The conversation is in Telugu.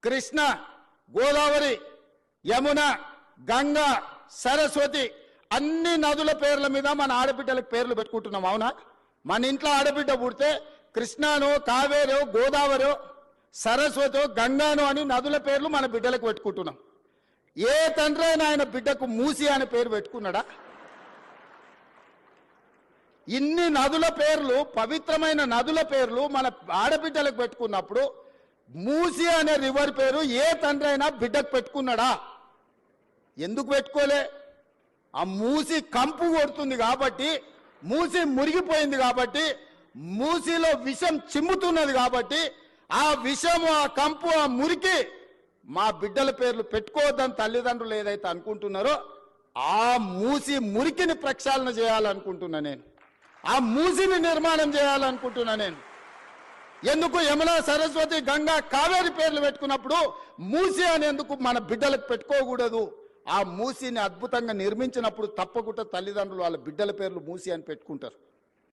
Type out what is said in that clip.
కృష్ణ, గోదావరి, యమున, గంగా, సరస్వతి అన్ని నదుల పేర్ల మీద మన ఆడబిడ్డలకు పేర్లు పెట్టుకుంటున్నాం. అవునా? మన ఇంట్లో ఆడబిడ్డ పుడితే కృష్ణానో, కావేరో, గోదావరో, సరస్వతో, గంగానో అని నదుల పేర్లు మన బిడ్డలకు పెట్టుకుంటున్నాం. ఏ తండ్రి అయినా ఆయన బిడ్డకు మూసి అనే పేరు పెట్టుకున్నాడా? ఇన్ని నదుల పేర్లు, పవిత్రమైన నదుల పేర్లు మన ఆడబిడ్డలకు పెట్టుకున్నప్పుడు మూసి అనే రివర్ పేరు ఏ తండ్రి అయినా బిడ్డకు పెట్టుకున్నాడా? ఎందుకు పెట్టుకోలే? ఆ మూసి కంపు కొడుతుంది కాబట్టి, మూసి మురిగిపోయింది కాబట్టి, మూసిలో విషం చిమ్ముతున్నది కాబట్టి ఆ విషము, ఆ కంపు, ఆ మురికి మా బిడ్డల పేర్లు పెట్టుకోవద్దని తల్లిదండ్రులు ఏదైతే అనుకుంటున్నారో ఆ మూసి మురికిని ప్రక్షాళన చేయాలనుకుంటున్నా నేను. ఆ మూసిని నిర్మాణం చేయాలనుకుంటున్నా నేను. ఎందుకు యమున, సరస్వతి, గంగా, కావేరి పేర్లు పెట్టుకున్నప్పుడు మూసి అనేందుకు మన బిడ్డలకు పెట్టుకోకూడదు? ఆ మూసిని అద్భుతంగా నిర్మించినప్పుడు తప్పకుండా తల్లిదండ్రులు వాళ్ళ బిడ్డల పేర్లు మూసి అని పెట్టుకుంటారు.